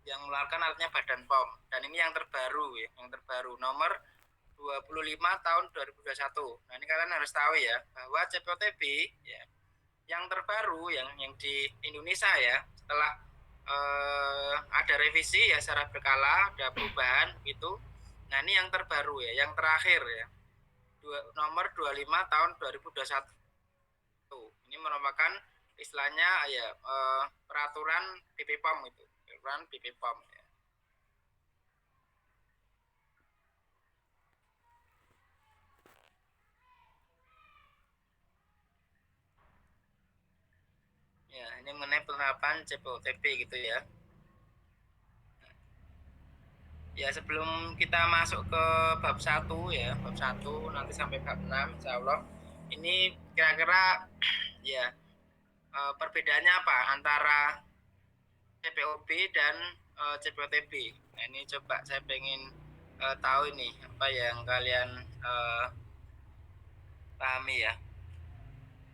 yang mengeluarkan artinya Badan POM, dan ini yang terbaru ya, yang terbaru nomor 25 tahun 2021. Nah, ini kalian harus tahu ya bahwa CPOTB ya yang terbaru yang di Indonesia ya setelah ada revisi ya secara berkala, ada perubahan gitu. Nah, ini yang terbaru ya, yang terakhir ya. Nomor 25 tahun 2021. Ini merupakan istilahnya ya peraturan BPOM itu, peraturan BPOM ya. Ya, ini mengenai penerapan CPOTB gitu ya. Ya, sebelum kita masuk ke bab 1 ya, bab 1 nanti sampai bab 6 insyaallah. Ini kira-kira ya perbedaannya apa antara CPOB dan CPOTB. Nah, ini coba saya pengen tahu ini apa yang kalian pahami ya.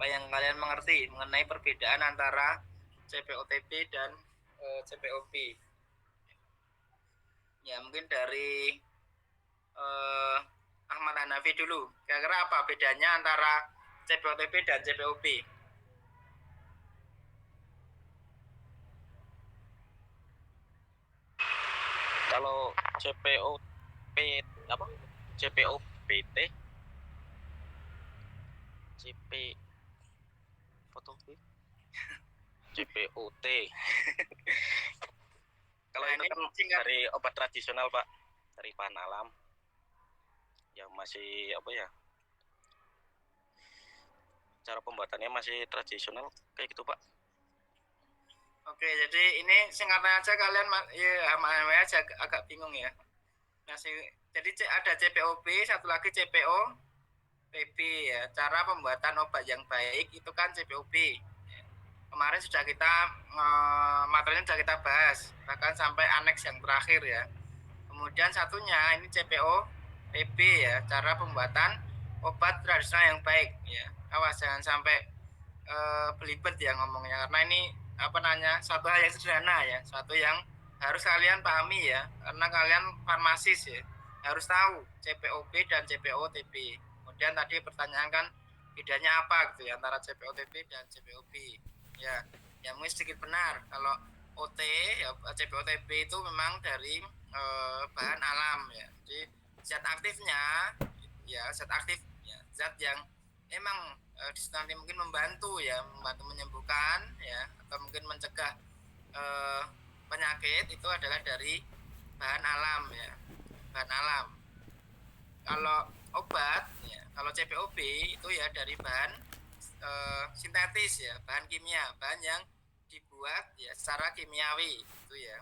Apa yang kalian mengerti mengenai perbedaan antara CPOTB dan CPOB. Ya, mungkin dari Ahmad Hanafi dulu. Kira-kira apa bedanya antara CPOTB dan CPOB? Kalau CPOP apa? CPOPT, CP foto CPOT. Kalau Nah, itu kan dari obat tradisional, Pak, dari bahan alam yang masih apa ya? Cara pembuatannya masih tradisional kayak gitu, Pak. Oke, jadi ini singkatnya aja kalian ya aja agak bingung ya. Nah, jadi ada CPOB, satu lagi CPOTB ya. Cara pembuatan obat yang baik itu kan CPOB. Kemarin sudah kita materinya sudah kita bahas, bahkan sampai aneks yang terakhir ya. Kemudian satunya ini CPOTB ya, cara pembuatan obat tradisional yang baik ya. Awas jangan sampai belibet ya ngomongnya, karena ini apa namanya satu hal yang sederhana ya, satu yang harus kalian pahami ya, karena kalian farmasis ya, harus tahu CPOB dan CPOTB. Kemudian tadi pertanyaan kan bedanya apa gitu ya antara CPOTB dan CPOB ya. Ya mungkin sedikit benar kalau OT ya, CPOTB itu memang dari bahan alam ya, jadi zat aktifnya ya, zat aktif ya, zat yang emang di situ nanti mungkin membantu ya, membantu menyembuhkan ya, atau mungkin mencegah penyakit, itu adalah dari bahan alam ya, bahan alam. Kalau obat ya, kalau CPOB itu ya dari bahan sintetis ya, bahan kimia, bahan yang dibuat ya secara kimiawi itu ya.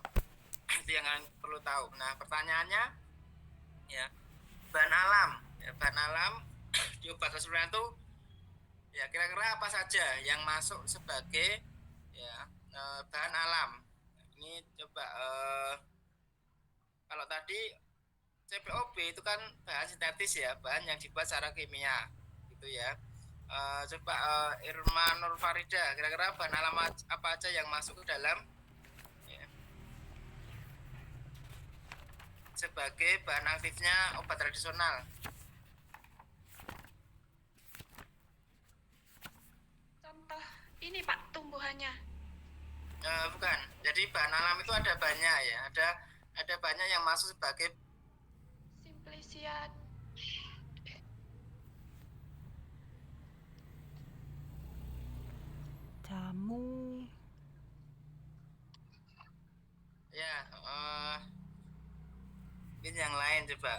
Itu yang kalian perlu tahu. Nah, pertanyaannya ya, bahan alam ya, bahan alam di obat keseluruhan itu ya kira-kira apa saja yang masuk sebagai ya bahan alam. Ini coba kalau tadi CPOB itu kan bahan sintetis ya, bahan yang dibuat secara kimia gitu ya. Coba Irma Nur Farida, kira-kira bahan alam apa aja yang masuk ke dalam ya, sebagai bahan aktifnya obat tradisional? Contoh ini Pak, tumbuhannya. Bukan. Jadi bahan alam itu ada banyak ya, ada banyak yang masuk sebagai Simpliciat. Jamu. ya mungkin yang lain coba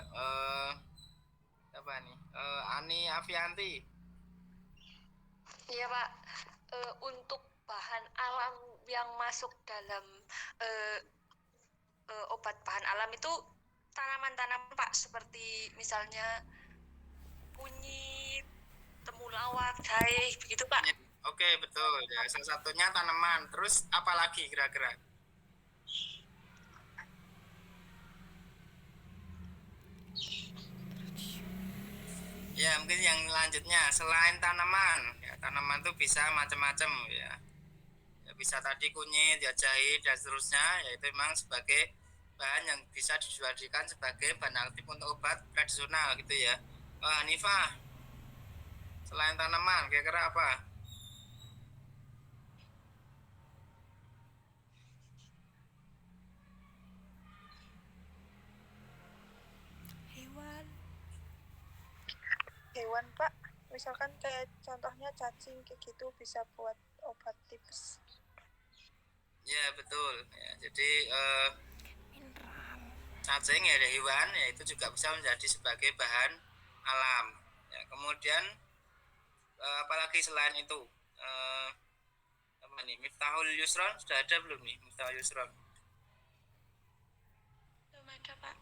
apa nih, Ani Avianti. Iya Pak, untuk bahan alam yang masuk dalam obat bahan alam itu tanaman-tanaman Pak, seperti misalnya kunyit, temulawak, jahe, begitu Pak. Oke, betul ya, salah satunya tanaman. Terus apa lagi kira-kira? Ya, mungkin yang lanjutnya selain tanaman ya, tanaman tuh bisa macam-macam ya. Ya, bisa tadi kunyit, ya jahe dan seterusnya, yaitu memang sebagai bahan yang bisa dijadikan sebagai bahan aktif untuk obat tradisional gitu ya. Hanifah, selain tanaman kira-kira apa? Hewan Pak, misalkan kayak contohnya cacing kayak gitu bisa buat obat tipes. Ya betul ya, jadi cacing ya dari hewan ya itu juga bisa menjadi sebagai bahan alam ya. Kemudian apalagi selain itu apa nih, Miftahul Yusron sudah ada belum nih, Miftahul Yusron? Belum ada Pak.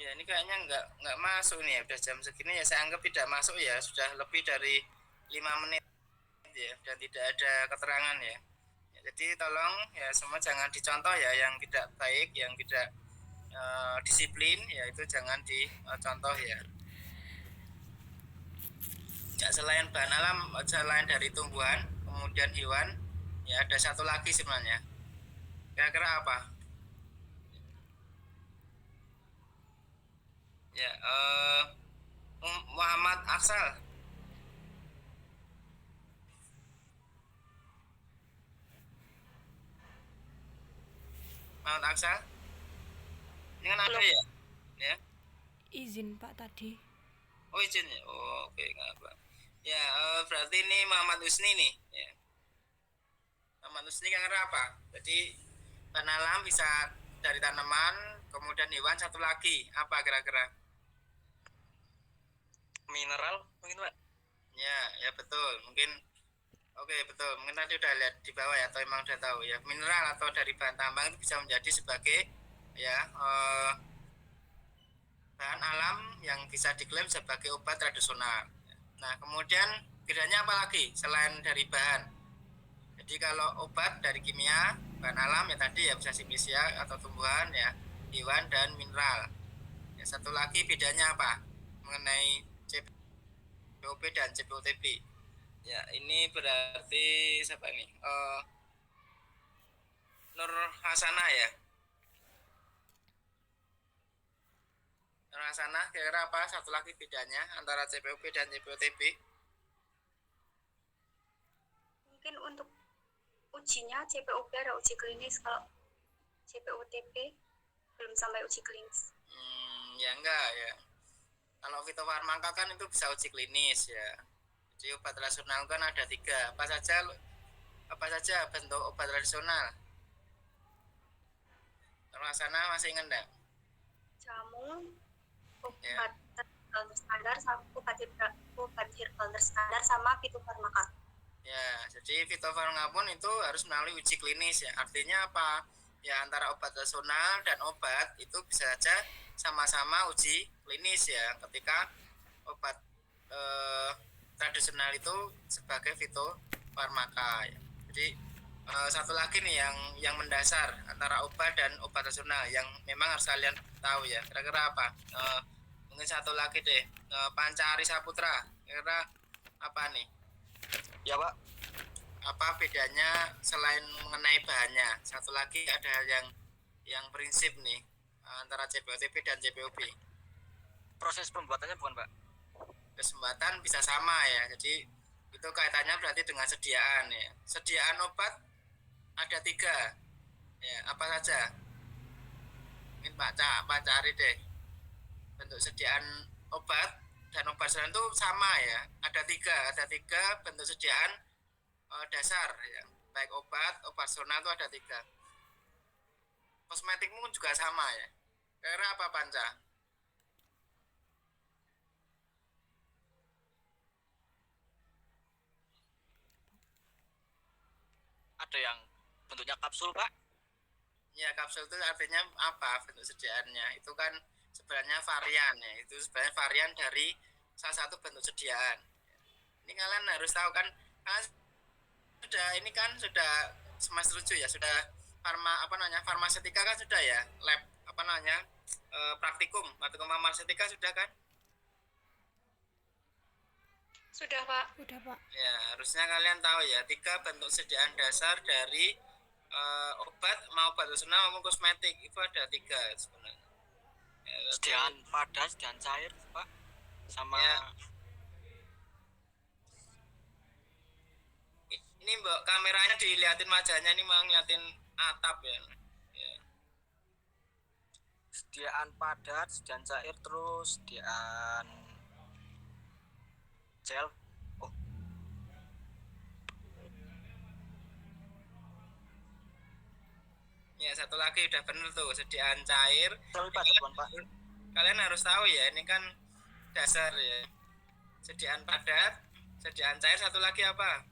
Ya ini kayaknya nggak masuk nih ya, udah jam segini ya, saya anggap tidak masuk ya, sudah lebih dari 5 menit ya, dan tidak ada keterangan ya. Ya, jadi tolong ya semua jangan dicontoh ya, yang tidak baik, yang tidak disiplin ya itu jangan dicontoh ya. Ya selain bahan alam, selain dari tumbuhan, kemudian hewan, ya ada satu lagi sebenarnya. Kira-kira apa? Ya, Muhammad Aksal. Muhammad Aksal. Ini kan ada ya? Ya. Izin Pak tadi. Oh izin ya. Oh, oke, nggak apa. Ya, berarti ini Muhammad Husni nih. Ya. Muhammad Husni kira-kira apa? Jadi bahan alam bisa dari tanaman, kemudian hewan, satu lagi apa kira-kira? Mineral mungkin Pak. Ya betul. Mungkin oke betul. Mungkin tadi udah lihat di bawah ya, atau emang udah tahu ya. Mineral atau dari bahan tambang itu bisa menjadi sebagai ya bahan alam yang bisa diklaim sebagai obat tradisional. Nah kemudian bedanya apa lagi selain dari bahan? Jadi kalau obat dari kimia, bahan alam ya tadi ya bisa simbisia atau tumbuhan ya, hewan dan mineral. Ya, satu lagi bedanya apa mengenai CPOP dan CPOTP? Ya ini berarti siapa ini? Nur Hasanah ya. Nur Hasanah kira-kira apa satu lagi bedanya antara CPOP dan CPOTP? Mungkin untuk ujinya CPOP ada uji klinis, kalau CPOTP belum sampai uji klinis. Ya enggak ya. Kalau fitofarmaka kan itu bisa uji klinis ya. Jadi obat tradisional kan ada 3. Apa saja bentuk obat tradisional? Kalau sana masih ingat enggak? Jamu, Ya. obat herbal standar, obat herbal standar sama fitofarmaka. Ya, jadi fitofarmaka pun itu harus melalui uji klinis ya. Artinya apa? Ya antara obat tradisional dan obat itu bisa saja sama-sama uji klinis ya. Ketika obat tradisional itu sebagai fitofarmaka ya. Jadi satu lagi nih yang mendasar antara obat dan obat tradisional yang memang harus kalian tahu ya. Kira-kira apa? Mungkin satu lagi deh, Pancari Saputra. Kira-kira apa nih? Ya Pak. Apa bedanya selain mengenai bahannya? Satu lagi ada yang prinsip nih antara CPOTP dan CPOP. Proses pembuatannya bukan Pak? Kesempatan bisa sama ya. Jadi itu kaitannya berarti dengan sediaan ya. Sediaan obat ada 3. Ya, apa saja? Mungkin Pak cari deh. Bentuk sediaan obat dan obat selain itu sama ya. Ada 3 bentuk sediaan dasar ya. Baik obat tradisional itu ada 3. Kosmetik pun juga sama ya. Kira apa Panca? Ada yang bentuknya kapsul Pak. Ya kapsul itu artinya apa bentuk sediaannya? Itu kan sebenarnya varian ya. Itu sebenarnya varian dari salah satu bentuk sediaan. Ini kalian harus tahu kan, sudah semester 7 ya, sudah farmasetika kan sudah ya, lab praktikum farmasetika sudah kan? Sudah, Pak. Udah, Pak. Ya, harusnya kalian tahu ya, 3 bentuk sediaan dasar dari obat, mau obat tradisional maupun kosmetik itu ada 3 sebenarnya. Ya, Sediaan padat, sediaan cair, Pak. Sama Ya. Ini Mbak, kameranya diliatin wajahnya, ini mau ngeliatin atap ya. Ya. sediaan padat, sediaan cair, terus sediaan gel. Oh, Ya, satu lagi udah bener tuh, sediaan cair. semi padat, bukan, Pak. Kalian harus tahu ya, ini kan dasar ya. Sediaan padat, sediaan cair, satu lagi apa?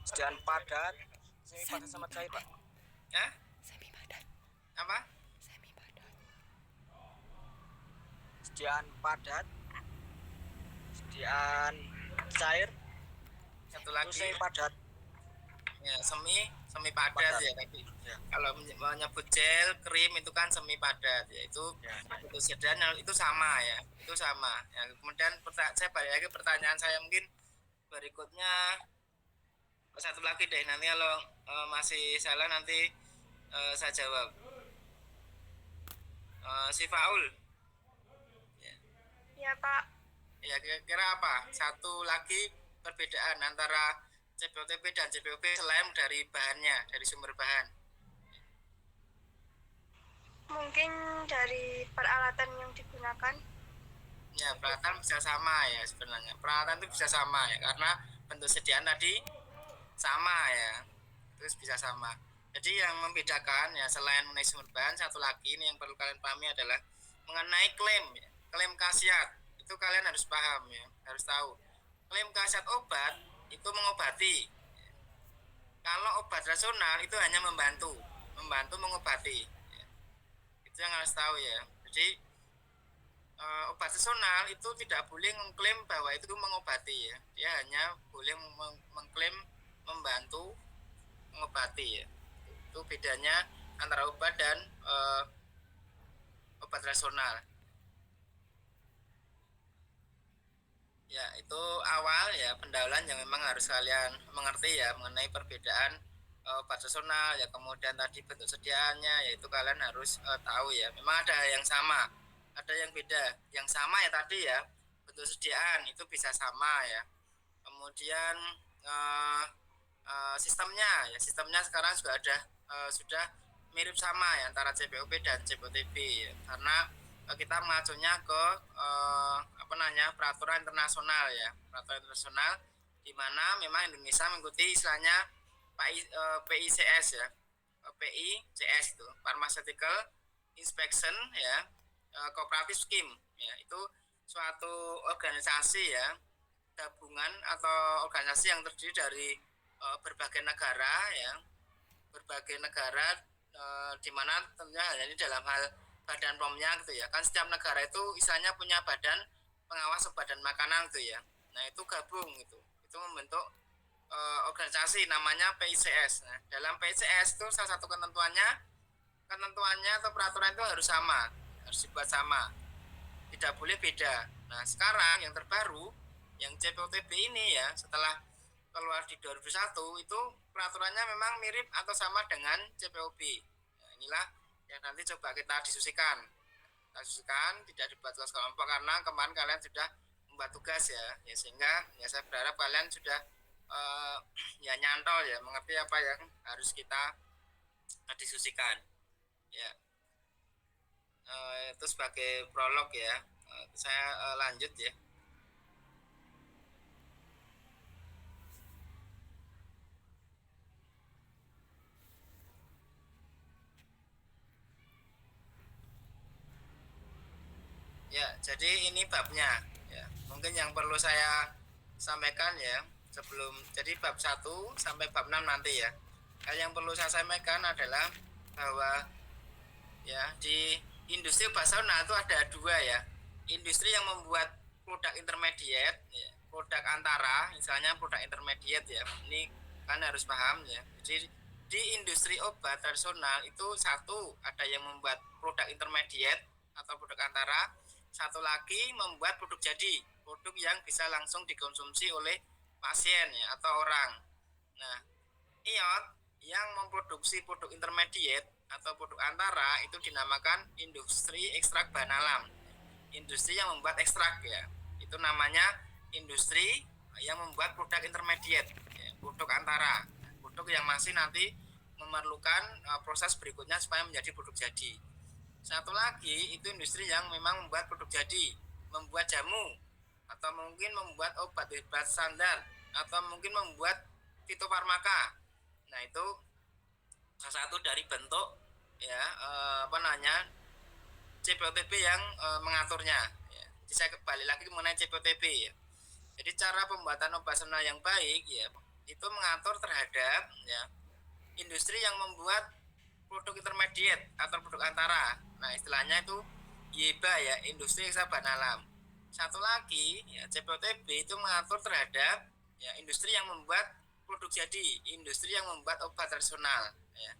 Sediaan padat, semi padat sama cair, Pak. Ya? Semi padat. Apa? Semi padat. Sediaan padat, sediaan cair, Satu terus lagi. semi padat. Ya, semi padat ya tadi. Ya. Kalau menyebut gel, krim itu kan semi padat ya. Itu Ya. itu sediaan itu sama ya. Itu sama. Ya, kemudian saya balik lagi pertanyaan saya mungkin berikutnya satu lagi deh, nanti kalau masih salah nanti saya jawab. Si Faul. Ya Pak, Ya, kira-kira apa? Satu lagi perbedaan antara CPOTP dan CPOP selain dari bahannya, dari sumber bahan. mungkin dari peralatan yang digunakan. Ya, peralatan bisa sama ya sebenarnya. Peralatan itu bisa sama ya, karena bentuk sediaan tadi sama ya. Terus bisa sama. Jadi yang membedakan ya selain mengenai sumber bahan, satu lagi ini yang perlu kalian pahami adalah mengenai klaim ya. Klaim khasiat. Itu kalian harus paham ya, harus tahu. Klaim khasiat obat itu mengobati. Kalau obat rasional itu hanya membantu mengobati. Itu yang harus tahu ya. Jadi obat rasional itu tidak boleh mengklaim bahwa itu mengobati ya. Dia hanya boleh mengklaim membantu mengobati ya. Itu bedanya antara obat dan obat rasional. Ya, itu awal ya pendahuluan yang memang harus kalian mengerti ya mengenai perbedaan obat rasional ya, kemudian tadi bentuk sediaannya yaitu kalian harus tahu ya. Memang ada yang sama, ada yang beda. Yang sama ya tadi ya, bentuk sediaan itu bisa sama ya. Kemudian sistemnya sekarang juga ada sudah mirip sama ya antara CPOP dan CPOTB ya. Karena kita mengacunya ke peraturan internasional ya, peraturan internasional di mana memang Indonesia mengikuti istilahnya PICS ya, PICS itu Pharmaceutical Inspection ya, Cooperative Scheme ya. Itu suatu organisasi ya, gabungan atau organisasi yang terdiri dari berbagai negara ya, di mana tentunya ini dalam hal badan POM-nya gitu ya. Kan setiap negara itu istilahnya punya badan pengawas obat dan makanan gitu ya. Nah, itu gabung gitu. Itu membentuk organisasi namanya PICS. Nah, dalam PICS itu salah satu ketentuannya atau peraturan itu harus sama, harus dibuat sama. Tidak boleh beda. Nah, sekarang yang terbaru yang CPOTB ini ya, setelah keluar di 2001 itu peraturannya memang mirip atau sama dengan CPOB. Nah, inilah yang nanti coba kita diskusikan. Tidak dibuat tugas kelompok karena kemarin kalian sudah membuat tugas ya, sehingga ya saya berharap kalian sudah ya nyantol ya, mengerti apa yang harus kita diskusikan ya. Itu sebagai prolog ya. Saya lanjut ya. Ya, jadi ini babnya ya. Mungkin yang perlu saya sampaikan ya sebelum, jadi bab 1 sampai bab 6 nanti ya. Yang perlu saya sampaikan adalah bahwa ya di industri obat rasional itu ada 2 ya. Industri yang membuat produk intermediate ya, produk antara, misalnya produk intermediate ya. Ini kan harus paham ya. Jadi di industri obat tradisional itu satu, ada yang membuat produk intermediate atau produk antara. Satu lagi membuat produk jadi, produk yang bisa langsung dikonsumsi oleh pasien ya, atau orang. Nah, IOT yang memproduksi produk intermediate atau produk antara itu dinamakan industri ekstrak bahan alam. Industri yang membuat ekstrak ya, itu namanya industri yang membuat produk intermediate ya, produk antara, produk yang masih nanti memerlukan proses berikutnya supaya menjadi produk jadi. Satu lagi itu industri yang memang membuat produk jadi, membuat jamu atau mungkin membuat obat standar atau mungkin membuat fitofarmaka. Nah, itu salah satu dari bentuk ya CPOTB yang mengaturnya ya. Jadi saya kembali lagi mengenai CPOTB ya. Jadi cara pembuatan operasional yang baik ya itu mengatur terhadap ya industri yang membuat produk intermediate atau produk antara. Nah, istilahnya itu YIBA ya, industri ekstrak bahan alam. Satu lagi ya CPOTB itu mengatur terhadap ya industri yang membuat produk jadi, industri yang membuat obat tradisional ya.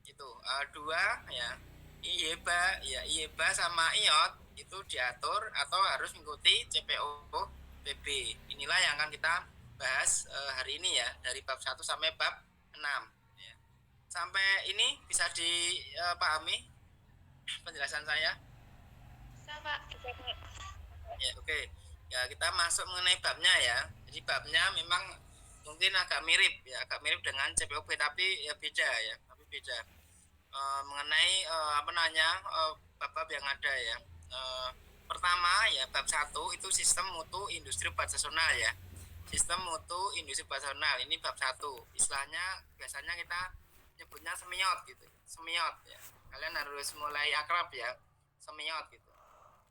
Itu dua ya, IEBA sama IOT itu diatur atau harus mengikuti CPOTB. Inilah yang akan kita bahas hari ini ya, dari bab 1 sampai bab 6 ya. Sampai ini bisa dipahami penjelasan saya? Bisa Pak. Ya, oke. Ya, kita masuk mengenai babnya ya. Jadi babnya memang mungkin agak mirip ya, agak mirip dengan CPOB tapi ya beda ya, tapi beda. Mengenai bab-bab yang ada ya. Pertama ya bab 1 itu sistem mutu industri obat tradisional ya. Sistem mutu industri obat tradisional ini bab 1. Istilahnya biasanya kita nyebutnya semiot gitu. Semiot ya. Kalian harus mulai akrab ya. Semiot gitu.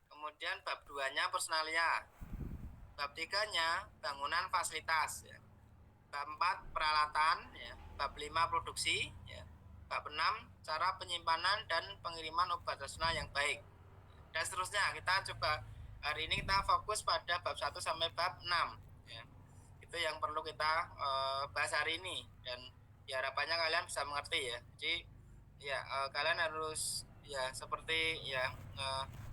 Kemudian bab 2-nya personalia. Bab 3-nya bangunan fasilitas ya. Bab 4 peralatan ya. Bab 5 produksi ya. Bab 6 cara penyimpanan dan pengiriman obat tradisional yang baik. Dan seterusnya kita coba hari ini kita fokus pada bab 1 sampai bab 6 ya. Itu yang perlu kita bahas hari ini dan ya harapannya kalian bisa mengerti ya. Jadi ya kalian harus ya seperti ya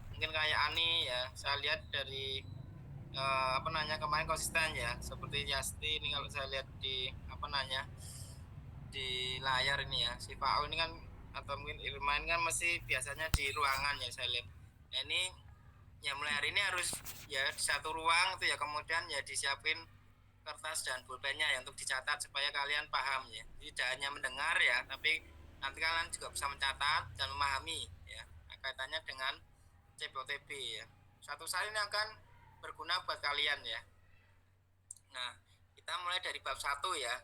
mungkin kayak Ani ya, saya lihat dari kemarin konsisten ya, seperti Yasti ini kalau saya lihat di di layar ini ya, si Fau ini kan atau mungkin Irman kan masih biasanya di ruangan ya saya lihat. Nah, ini ya mulai hari ini harus ya di satu ruang itu ya, kemudian ya disiapin kertas dan pulpennya ya untuk dicatat supaya kalian paham ya. Jadi tidak hanya mendengar ya, tapi nanti kalian juga bisa mencatat dan memahami ya kaitannya dengan CPOTB ya. Suatu saat ini akan berguna buat kalian ya. Nah, kita mulai dari bab 1 ya.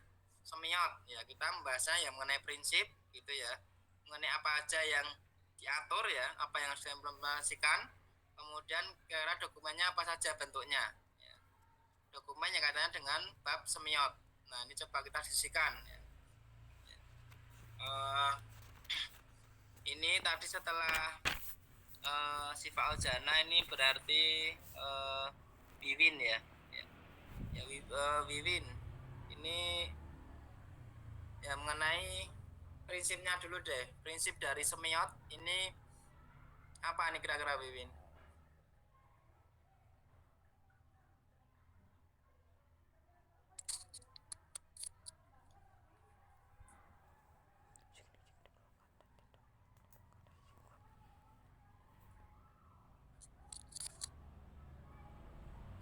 Semiot ya, kita membahasnya yang mengenai prinsip gitu ya. Mengenai apa aja yang diatur ya, apa yang harus diimplementasikan. Kemudian kira dokumennya apa saja bentuknya ya. Dokumennya katanya dengan bab semiot. Nah, ini coba kita diskusikan ya. Ini tadi setelah Sifa Aljana ini berarti Wiwin ya. Wiwin ini ya mengenai prinsipnya dulu deh. Prinsip dari semiot ini apa nih kira-kira Wiwin?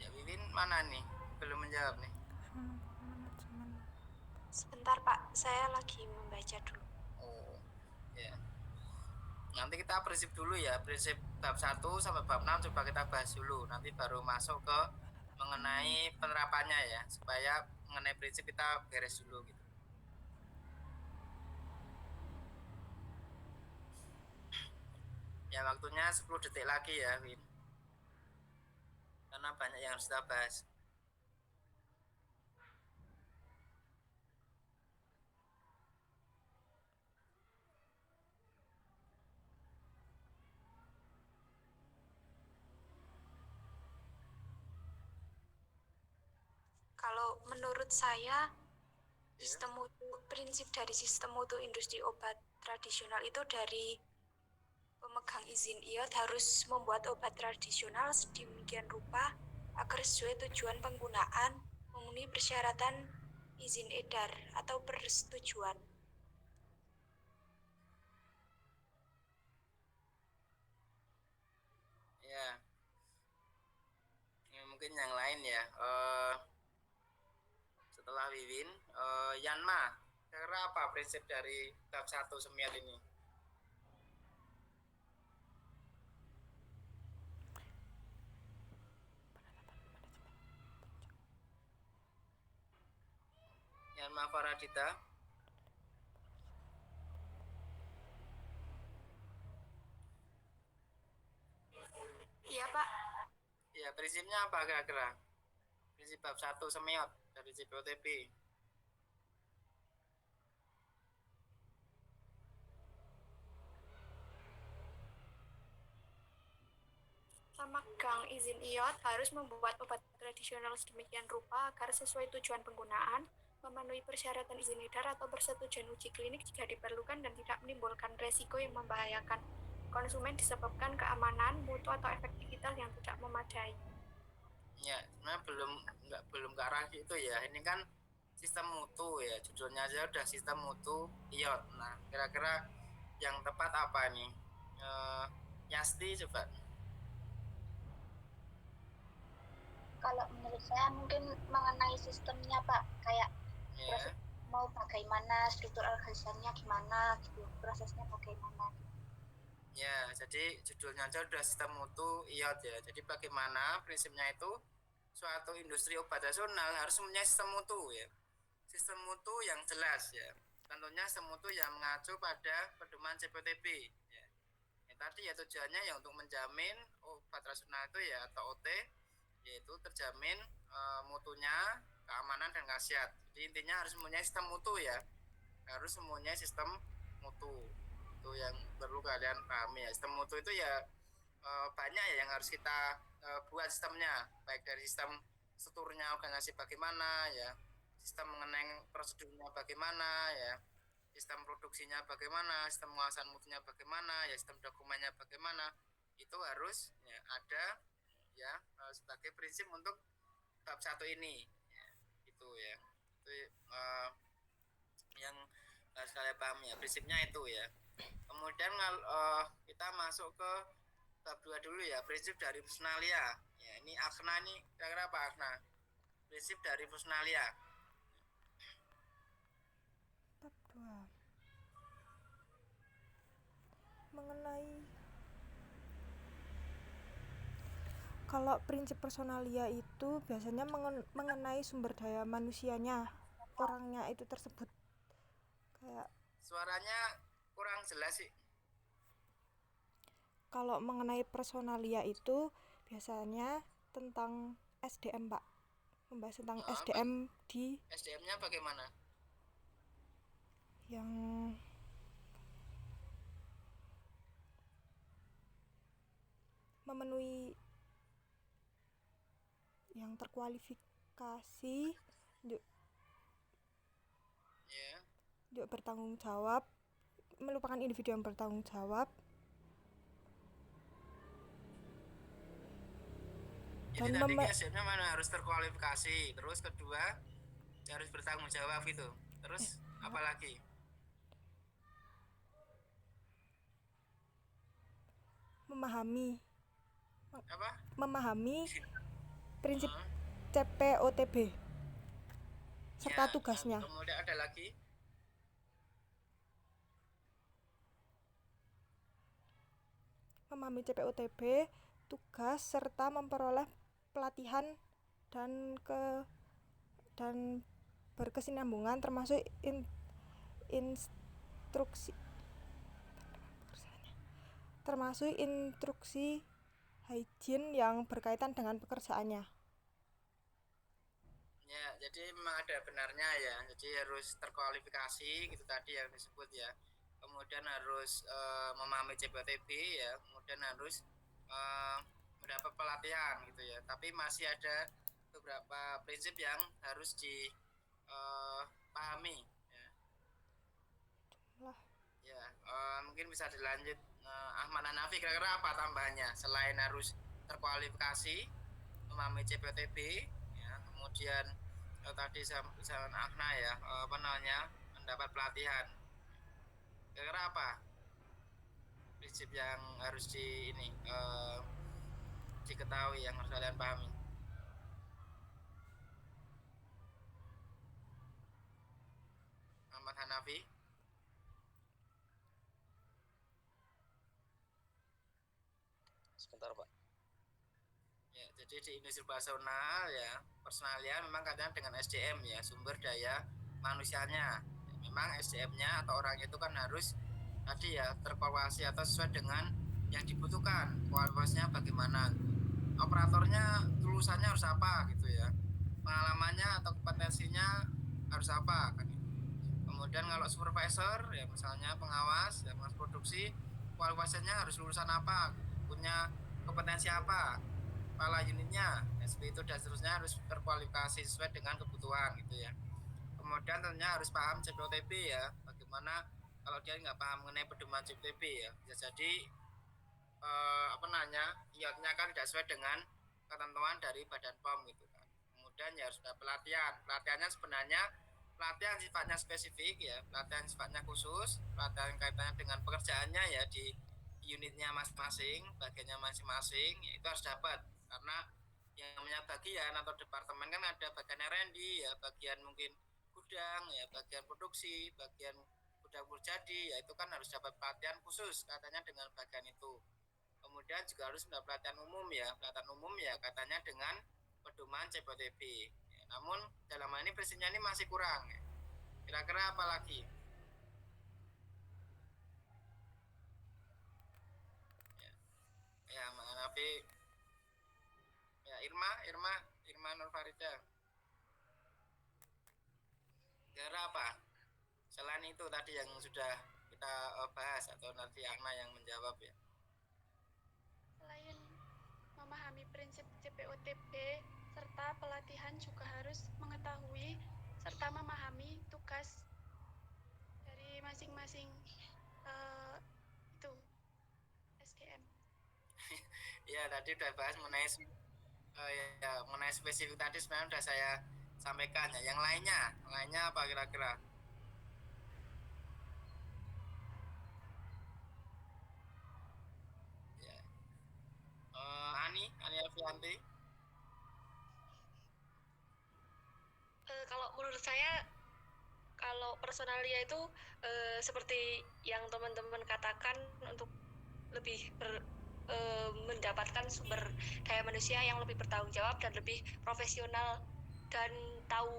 Ya Wiwin mana nih? Belum menjawab nih. Sebentar Pak, saya lagi membaca dulu. Oh, ya. Nanti kita prinsip dulu ya, prinsip bab 1 sampai bab 6 coba kita bahas dulu. Nanti baru masuk ke mengenai penerapannya ya, supaya mengenai prinsip kita beres dulu gitu. Ya waktunya 10 detik lagi ya, Win. Karena banyak yang harus kita bahas. Kalau menurut saya, prinsip dari sistem mutu industri obat tradisional itu dari pemegang pemegang izin IOT harus membuat obat tradisional sedemikian rupa agar sesuai tujuan penggunaan, memenuhi persyaratan izin edar atau persetujuan. Ya. Ya, mungkin yang lain ya. Setelah Wiwin, Yanma, kira apa prinsip dari bab 1 semiat ini? Yanma Faradita. Iya, Pak. Ya, prinsipnya apa kira-kira? Prinsip bab 1 semiot dari CPOTB. Pemegang izin IOT harus membuat obat tradisional sedemikian rupa agar sesuai tujuan penggunaan, memenuhi persyaratan izin edar atau persetujuan uji klinik jika diperlukan dan tidak menimbulkan resiko yang membahayakan konsumen disebabkan keamanan, mutu atau efektivitas yang tidak memadai. Ya, sebenarnya belum ke arah itu ya. Ini kan sistem mutu ya, judulnya aja udah sistem mutu IOT. Nah, kira-kira yang tepat apa nih? Yasti coba. Kalau menurut saya mungkin mengenai sistemnya Pak, kayak Ya. mau bagaimana, struktur organisasinya gimana gitu, prosesnya bagaimana. Ya, jadi judulnya aja udah sistem mutu IOT ya. Jadi bagaimana prinsipnya itu suatu industri obat nasional harus mempunyai sistem mutu ya. Sistem mutu yang jelas ya. Tentunya sistem mutu yang mengacu pada pedoman CPTB ya. Tadi ya tujuannya ya untuk menjamin obat nasional itu ya atau OT yaitu terjamin mutunya, keamanan dan khasiat. Jadi intinya harus mempunyai sistem mutu ya. Harus mempunyai sistem mutu. Itu yang perlu kalian pahami ya. Sistem mutu itu ya banyak ya yang harus kita buat sistemnya, baik dari sistem strukturnya organisasi bagaimana ya, sistem mengenai prosedurnya bagaimana ya, sistem produksinya bagaimana, sistem pengawasan mutunya bagaimana ya, sistem dokumennya bagaimana, itu harus ya, ada ya sebagai prinsip untuk bab 1 ini ya, itu ya itu yang harus kalian pahami ya, prinsipnya itu ya. Kemudian kita masuk ke bab 2 dulu ya, prinsip dari personalia ya. Ini akna ini kira-kira apa akna? Prinsip dari personalia. Bab 2 mengenai kalau prinsip personalia itu biasanya mengenai sumber daya manusianya, orangnya itu tersebut. Kayak Suaranya kurang jelas sih. kalau mengenai personalia itu biasanya tentang SDM, Pak. Membahas tentang SDM di SDM-nya bagaimana? yang memenuhi yang terkualifikasi untuk Ya. bertanggung jawab, merupakan individu yang bertanggung jawab Jadi dan tadi SDM-nya mana harus terkualifikasi, terus kedua harus bertanggung jawab gitu. Terus apalagi? memahami prinsip CPOTB serta Ya, tugasnya. kemudian ada lagi Memahami CPOTB, tugas serta memperoleh pelatihan dan berkesinambungan termasuk instruksi hygiene yang berkaitan dengan pekerjaannya. ya, jadi memang ada benarnya ya. Jadi harus terkualifikasi gitu tadi yang disebut ya. Kemudian harus memahami CPTB ya. Kemudian harus mendapat pelatihan gitu ya. Tapi masih ada beberapa prinsip yang harus dipahami ya. Lah. Ya, mungkin bisa dilanjut Ahmad Hanafi kira-kira apa tambahannya selain harus terkualifikasi memahami CPOTB ya, kemudian tadi sama Ahna ya apa namanya mendapat pelatihan, kira-kira apa prinsip yang harus diketahui yang harus kalian pahami? Ahmad Hanafi. Sebentar Pak. Ya, jadi di industri operasional ya personalia memang kadang dengan SDM ya sumber daya manusianya. Memang SDM-nya atau orangnya itu kan harus tadi ya terkualifikasi atau sesuai dengan yang dibutuhkan. Kualitasnya bagaimana? Operatornya lulusannya harus apa gitu ya. Pengalamannya atau kompetensinya harus apa kan. Kemudian kalau supervisor ya misalnya pengawas ya pengawas produksi kualifikasinya harus lulusan apa, punya kompetensi apa, kepala unitnya SP itu dan seterusnya harus terkualifikasi sesuai dengan kebutuhan gitu ya. Kemudian tentunya harus paham CPOTB ya, bagaimana kalau dia nggak paham mengenai pedoman CPOTB ya bisa jadi iotnya kan tidak sesuai dengan ketentuan dari Badan POM gitu kan. Kemudian ya harus ada pelatihannya sebenarnya pelatihan sifatnya spesifik ya, pelatihan sifatnya khusus, pelatihan kaitannya dengan pekerjaannya ya di unitnya masing-masing, bagiannya masing-masing, ya itu harus dapat karena yang namanya bagian atau departemen kan ada bagian R&D ya, bagian mungkin gudang ya, bagian produksi, bagian gudang jadi ya itu kan harus dapat pelatihan khusus katanya dengan bagian itu. Kemudian juga harus mendapat pelatihan umum ya katanya dengan pedoman CPOTB. Ya, namun dalam hal ini prinsipnya ini masih kurang. Ya. Kira-kira apa lagi? Ya, mengenai ya Irma Nur Farida. Kira apa? Selain itu tadi yang sudah kita bahas atau nanti Agna yang menjawab ya. Selain memahami prinsip CPOTB serta pelatihan juga harus mengetahui serta memahami tugas dari masing-masing itu SDM. Ya tadi udah bahas mengenai mengenai spesifik tadi sebenarnya sudah saya sampaikan ya. Yang lainnya apa kira-kira? Ya. Ani Alfianti. Kalau menurut saya, kalau personalia itu seperti yang teman-teman katakan untuk lebih mendapatkan sumber daya manusia yang lebih bertanggung jawab dan lebih profesional dan tahu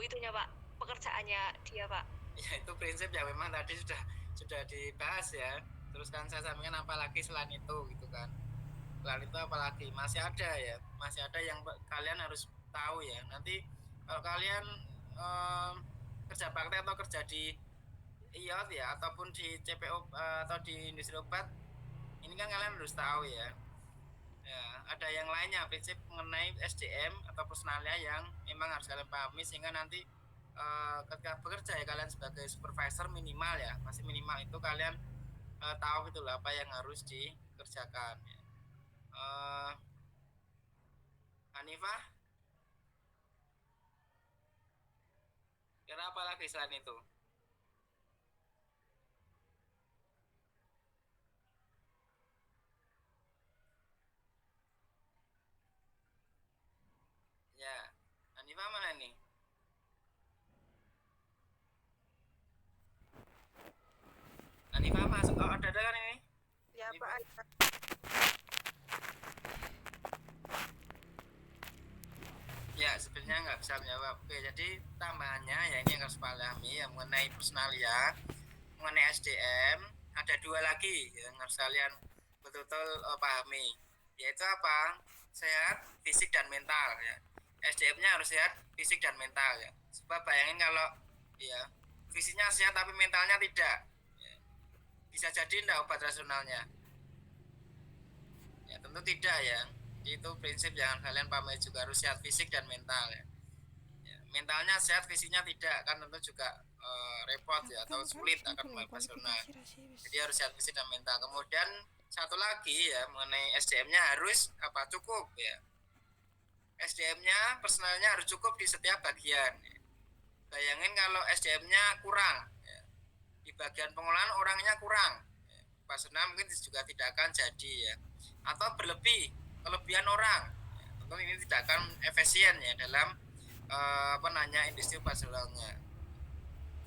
itunya Pak, pekerjaannya dia Pak. Ya itu prinsip yang memang tadi sudah dibahas ya. Terus kan saya sampaikan apalagi selain itu gitu kan. Selain itu apalagi masih ada yang kalian harus tahu ya. Nanti kalau kalian kerja praktek atau kerja di IOT ya ataupun di CPO atau di industri obat ini kan kalian harus tahu ya. Ya, ada yang lainnya prinsip mengenai SDM atau personalia yang memang harus kalian pahami sehingga nanti ketika bekerja ya kalian sebagai supervisor minimal ya masih minimal itu kalian tahu gitu lah apa yang harus dikerjakan. Ya. Hanifah, kira apa lagi selain itu? Ya, Hanifah mana nih? Hanifah masuk. Oh, ada kan ini? Ya, Pak. Ada. Ya, sebenarnya nggak bisa menjawab. Oke, jadi tambahannya ya ini yang harus pahami ya mengenai personalia, mengenai SDM, ada dua lagi yang harus kalian betul-betul pahami. Yaitu apa? Sehat fisik dan mental ya. SDM-nya harus sehat fisik dan mental ya. Sebab bayangin kalau ya fisiknya sehat tapi mentalnya tidak. Ya. Bisa jadi enggak obat rasionalnya. Ya, tentu tidak ya. Itu prinsip yang kalian pahami juga harus sehat fisik dan mental ya. Ya, mentalnya sehat, fisiknya tidak, kan tentu juga repot ya, atau sulit akan membangun operasional. Jadi harus sehat fisik dan mental. Kemudian satu lagi ya mengenai SDM-nya harus cukup ya. SDM-nya, personalnya harus cukup di setiap bagian. Bayangin kalau SDM-nya kurang ya, di bagian pengolahan orangnya kurang, ya, personal mungkin juga tidak akan jadi ya. Atau kelebihan orang, ya, tentu ini tidak akan efisien ya dalam industri operasionalnya.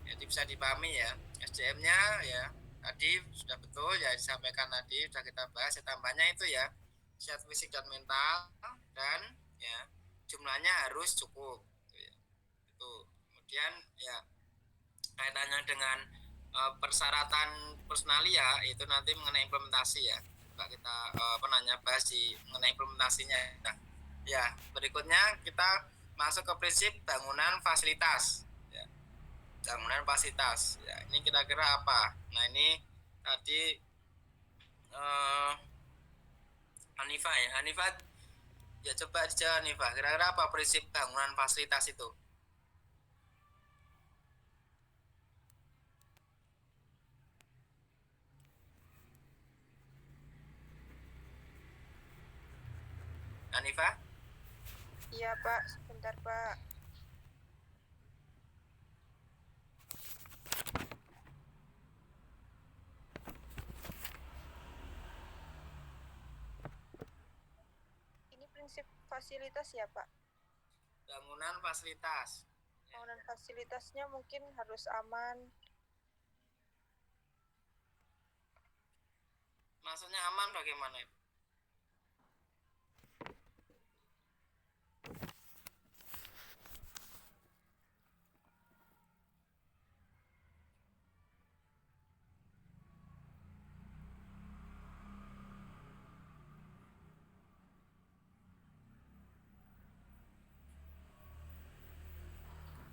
Jadi bisa dipahami ya, SDM-nya ya tadi sudah betul ya disampaikan tadi, sudah kita bahas. Ya, tambahnya itu ya sehat fisik dan mental, dan ya jumlahnya harus cukup gitu ya. Itu kemudian ya kaitannya dengan persyaratan personalia itu nanti mengenai implementasi ya. Coba kita bahas di mengenai implementasinya. Nah, ya berikutnya kita masuk ke prinsip bangunan fasilitas ya. Bangunan fasilitas ya, ini kira-kira apa? Nah, ini tadi Hanifah ya, Hanifah ya, coba dijawab Hanifah, kira-kira apa prinsip bangunan fasilitas itu? Hanifah? Iya Pak, sebentar Pak. Ini prinsip fasilitas ya Pak? Bangunan fasilitas. Bangunan fasilitasnya mungkin harus aman. Maksudnya aman bagaimana itu?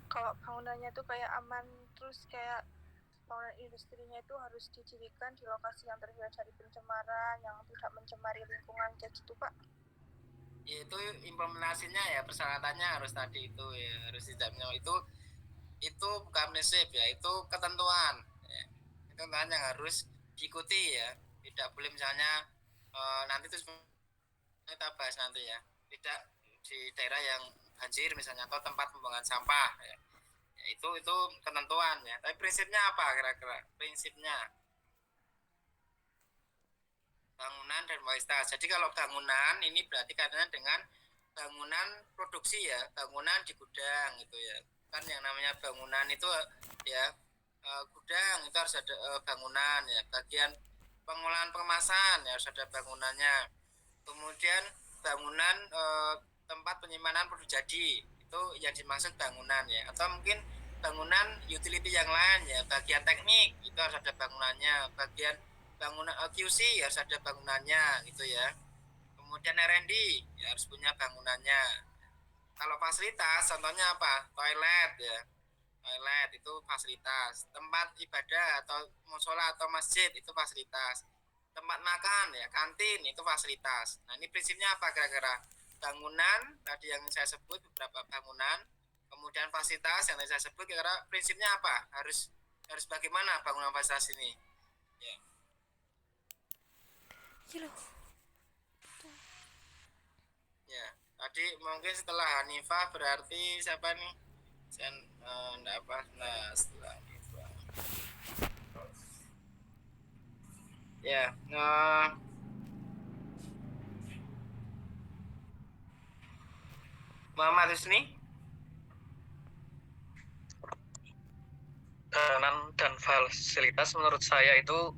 Kalau bangunannya tuh kayak aman, terus kayak bangunan industrinya itu harus didirikan di lokasi yang terhindar dari pencemaran, yang tidak mencemari lingkungan, kayak gitu Pak. Itu implementasinya ya, persyaratannya harus tadi itu ya, harus tidak itu bukan prinsip ya, itu ketentuan ya. Itu ketentuan yang harus diikuti ya, tidak boleh misalnya nanti itu kita bahas nanti ya, tidak di daerah yang banjir misalnya atau tempat pembuangan sampah ya. Ya, itu ketentuan ya, tapi prinsipnya apa kira-kira prinsipnya? Bangunan dan fasilitas. Jadi kalau bangunan ini berarti kaitannya dengan bangunan produksi ya, bangunan di gudang gitu ya. Kan yang namanya bangunan itu ya gudang itu harus ada bangunan ya. Bagian pengolahan pengemasan ya harus ada bangunannya. Kemudian bangunan tempat penyimpanan produk jadi itu yang dimaksud bangunan ya. Atau mungkin bangunan utility yang lain ya, bagian teknik itu harus ada bangunannya, bagian bangunan QC harus ada bangunannya gitu ya. Kemudian R&D ya harus punya bangunannya. Kalau fasilitas contohnya apa? Toilet ya. Toilet itu fasilitas. Tempat ibadah atau musola atau masjid itu fasilitas. Tempat makan ya, kantin itu fasilitas. Nah, ini prinsipnya apa kira-kira? Bangunan tadi yang saya sebut beberapa bangunan, kemudian fasilitas yang tadi saya sebut, kira-kira prinsipnya apa? Harus bagaimana bangunan fasilitas ini? Ya. Ya, tadi mungkin setelah Hanifah berarti siapa nih? Enggak apa. Nah, setelah Hanifah. Ya, Muhammad Husni. Bangunan dan fasilitas menurut saya itu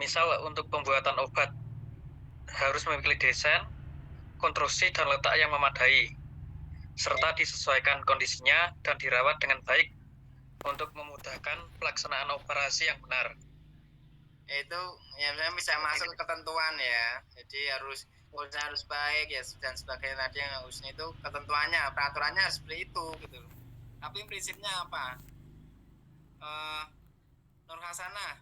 misal untuk pembuatan obat harus memiliki desain, konstruksi dan letak yang memadai serta disesuaikan kondisinya dan dirawat dengan baik untuk memudahkan pelaksanaan operasi yang benar. Itu ya bisa masuk ke ketentuan ya. Jadi harus baik ya dan sebagainya tadi yang harusnya itu ketentuannya, peraturannya harus seperti itu gitu. Tapi prinsipnya apa? Nur Hasanah.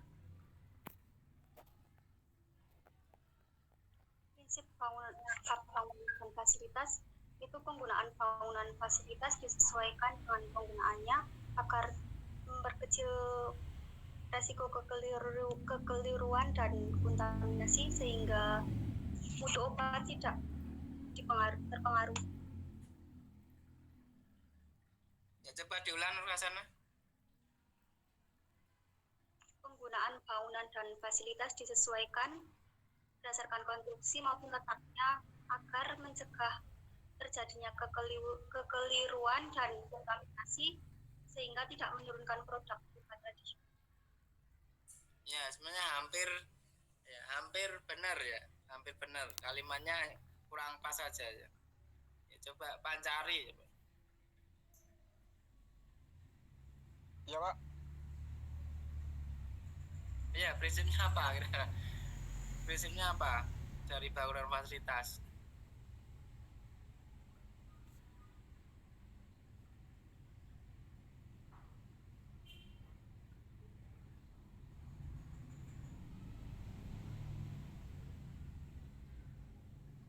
Prinsip bangunan dan fasilitas itu penggunaan bangunan fasilitas disesuaikan dengan penggunaannya agar memperkecil resiko kekeliruan dan kontaminasi sehingga mutu obat tidak terpengaruh. Ya, coba diulang Rasana. Penggunaan bangunan dan fasilitas disesuaikan berdasarkan konstruksi maupun letaknya agar mencegah terjadinya kekeliruan dan kontaminasi sehingga tidak menurunkan produk obat tradisional. Ya, sebenarnya hampir benar ya. Hampir benar. Kalimatnya kurang pas saja ya. Ya, coba Pancari. Ya Pak. Iya, prinsipnya apa kira-kira? Prinsipnya apa dari bangunan fasilitas?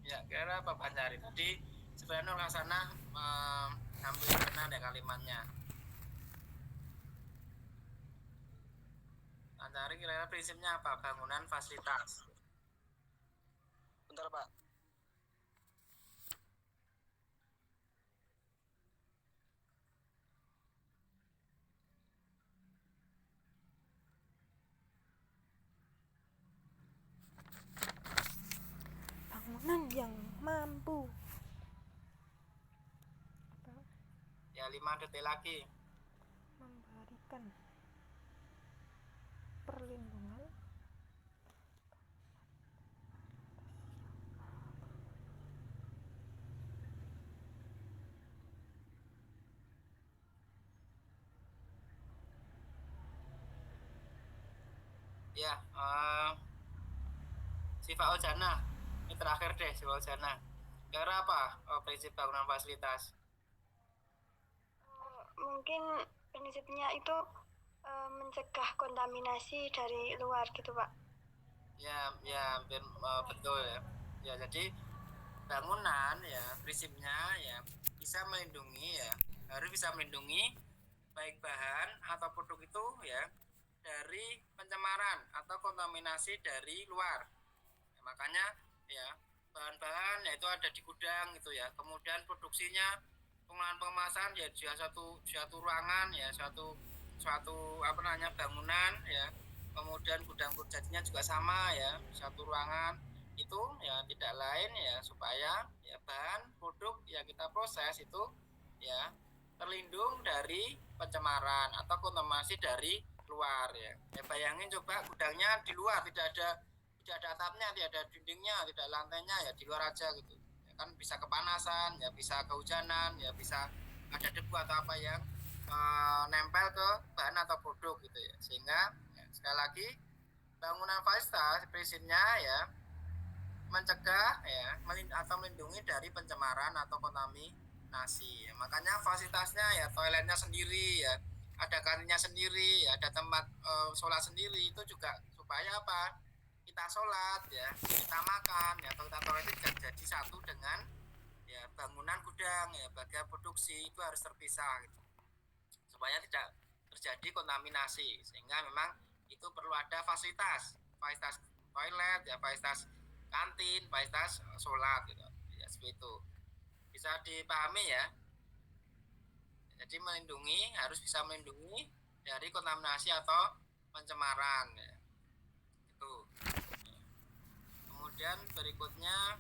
Ya, kira apa Pancari? Tadi sebenarnya Nur Hasanah hampir benar ya kalimatnya. Pancari kira-kira prinsipnya apa? Bangunan fasilitas. Bentar Pak. Bangunan yang mampu. Ya, 5 detik lagi. Memberikan perlindungan Ya, Siva Ojana. Ini terakhir deh Siva Ojana. Kira apa prinsip bangunan fasilitas? Mungkin prinsipnya itu mencegah kontaminasi dari luar gitu Pak. Ya, betul ya. Ya, jadi bangunan ya prinsipnya ya bisa melindungi ya, harus bisa melindungi baik bahan atau produk itu ya dari pencemaran atau kontaminasi dari luar. Ya, makanya ya bahan-bahan yaitu ada di gudang gitu ya. Kemudian produksinya pengolahan pengemasan ya di suatu ruangan ya, suatu bangunan ya. Kemudian gudang jadinya juga sama ya, satu ruangan itu ya tidak lain ya supaya ya bahan produk yang kita proses itu ya terlindung dari pencemaran atau kontaminasi dari luar ya. Ya bayangin coba gudangnya di luar, tidak ada atapnya, tidak ada dindingnya, tidak ada lantainya ya di luar aja gitu. Ya kan bisa kepanasan, ya bisa kehujanan, ya bisa ada debu atau apa yang nempel ke bahan atau produk gitu ya. Sehingga ya, sekali lagi bangunan fasilitas prinsipnya ya mencegah ya atau melindungi dari pencemaran atau kontaminasi. Ya, makanya fasilitasnya ya toiletnya sendiri ya, ada kantinnya sendiri, ya, ada tempat sholat sendiri itu juga supaya apa? Kita sholat ya, kita makan ya, atau kita toilet itu jadi satu dengan ya bangunan gudang ya, bagian produksi itu harus terpisah gitu. Supaya tidak terjadi kontaminasi, sehingga memang itu perlu ada fasilitas toilet ya, fasilitas kantin, fasilitas sholat gitu ya, seperti itu bisa dipahami ya. Jadi harus bisa melindungi dari kontaminasi atau pencemaran ya. Itu. Kemudian berikutnya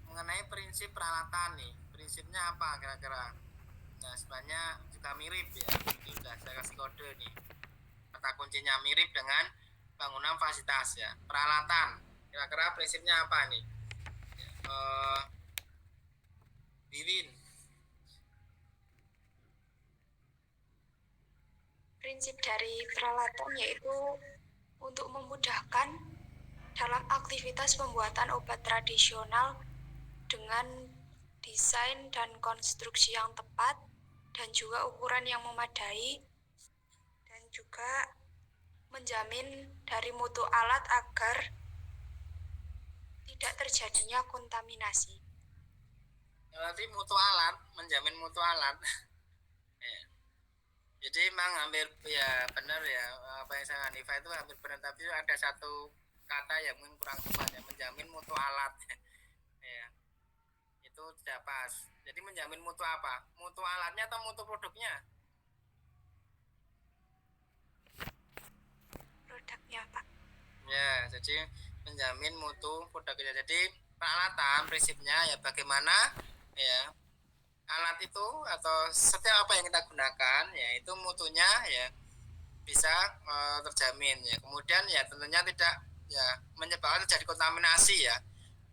mengenai prinsip peralatan nih, prinsipnya apa kira-kira? Nah, sebenarnya juga mirip ya. Ini sudah saya kasih kode nih. Kata kuncinya mirip dengan bangunan fasilitas ya. Peralatan. Kira-kira prinsipnya apa nih? Bibin. Prinsip dari peralatan yaitu untuk memudahkan dalam aktivitas pembuatan obat tradisional dengan desain dan konstruksi yang tepat dan juga ukuran yang memadai, dan juga menjamin dari mutu alat agar tidak terjadinya kontaminasi. Berarti mutu alat, menjamin mutu alat. Ya. Jadi memang hampir ya benar ya apa yang saya Hanifa itu hampir benar, tapi ada satu kata yang mungkin kurang tepat ya, menjamin mutu alat. Ya, itu tidak pas. Jadi menjamin mutu apa? Mutu alatnya atau mutu produknya? Produknya, Pak. Ya, jadi menjamin mutu produknya. Jadi peralatan prinsipnya ya bagaimana ya alat itu atau setiap apa yang kita gunakan ya itu mutunya ya bisa terjamin ya. Kemudian ya tentunya tidak ya menyebabkan terjadi kontaminasi ya.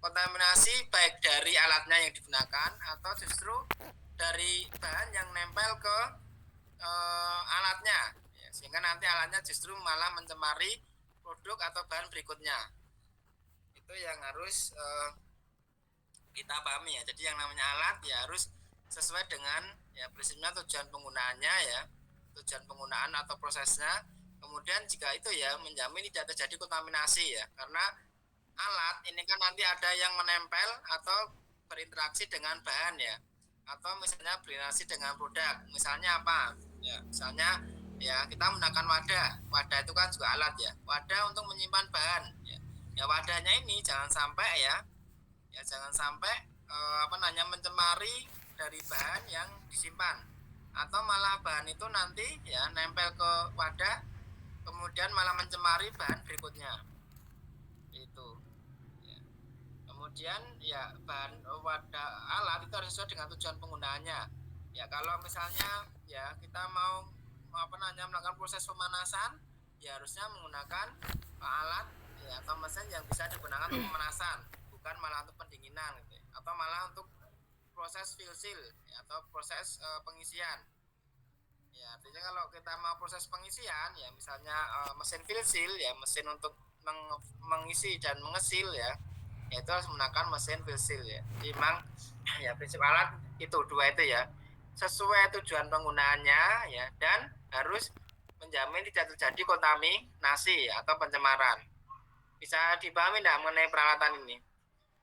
Kontaminasi baik dari alatnya yang digunakan atau justru dari bahan yang nempel ke alatnya ya, sehingga nanti alatnya justru malah mencemari produk atau bahan berikutnya. Itu yang harus kita pahami ya. Jadi yang namanya alat ya harus sesuai dengan ya prinsipnya tujuan penggunaannya ya, tujuan penggunaan atau prosesnya. Kemudian jika itu ya menjamin tidak terjadi kontaminasi ya, karena alat ini kan nanti ada yang menempel atau berinteraksi dengan bahan ya, atau misalnya berinteraksi dengan produk. Misalnya apa? Ya, misalnya ya kita menggunakan wadah. Wadah itu kan juga alat ya. Wadah untuk menyimpan bahan ya. Ya wadahnya ini jangan sampai ya jangan sampai mencemari dari bahan yang disimpan, atau malah bahan itu nanti ya nempel ke wadah kemudian malah mencemari bahan berikutnya itu ya. Kemudian ya bahan wadah alat itu harus sesuai dengan tujuan penggunaannya ya. Kalau misalnya ya kita mau melakukan proses pemanasan ya harusnya menggunakan alat ya atau mesin yang bisa digunakan untuk pemanasan, bukan malah untuk pendinginan gitu ya. Atau malah untuk proses fill seal ya, atau proses pengisian ya. Artinya kalau kita mau proses pengisian ya misalnya mesin fill seal ya, mesin untuk mengisi dan mengesil ya, itu harus menggunakan mesin fill seal ya. Jadi memang ya prinsip alat itu dua itu ya, sesuai tujuan penggunaannya ya, dan harus menjamin tidak terjadi kontaminasi atau pencemaran. Bisa dipahami tidak mengenai peralatan ini?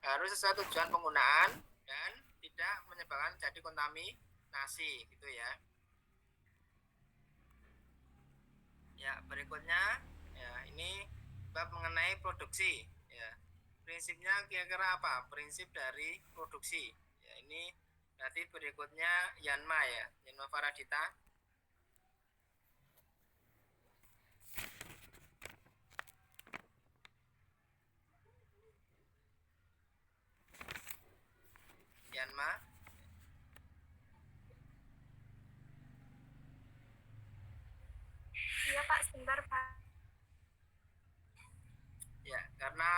Harus sesuai tujuan penggunaan dan tidak menyebabkan jadi kontaminasi gitu ya. Ya, berikutnya ya ini bab mengenai produksi ya. Prinsipnya kira-kira apa? Prinsip dari produksi. Ya, ini berarti berikutnya Yanma ya, Yanma Faradita. Yanma. Iya Pak, sebentar Pak. Ya, karena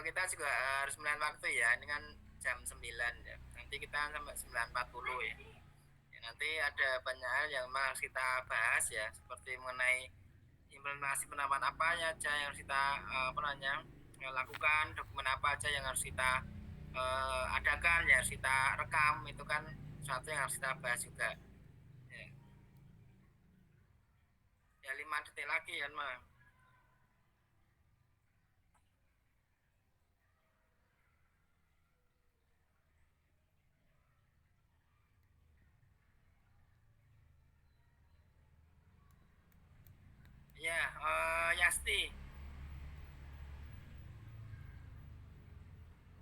kita juga harus melihat waktu ya. Ini kan jam 9 ya. Nanti kita sampai 9.40 ya. Ya. Nanti ada banyak hal yang memang harus kita bahas ya, seperti mengenai implementasi penerapan apa aja yang harus kita lakukan, dokumen apa aja yang harus kita adakan, yang harus kita rekam, itu kan sesuatu yang harus kita bahas juga. Ya 5 detik lagi ya, Ma. Ya, Yasti.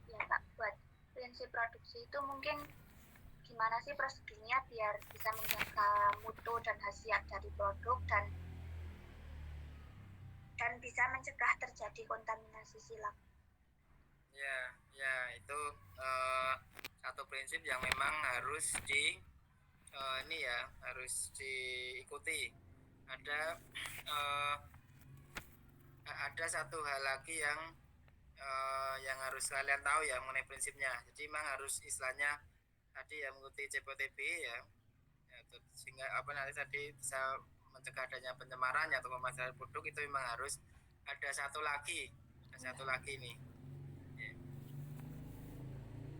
Ya Pak, buat prinsip produksi itu mungkin gimana sih prosedurnya biar bisa menjaga mutu dan khasiat dari produk dan bisa mencegah terjadi kontaminasi silang. Ya itu satu prinsip yang memang harus harus diikuti. Ada satu hal lagi yang harus kalian tahu ya mengenai prinsipnya. Jadi memang harus istilahnya tadi ya mengikuti CPTB ya, sehingga nanti tadi bisa mencegah adanya pencemaran atau pemasaran produk. Itu memang harus ada satu lagi nih ya.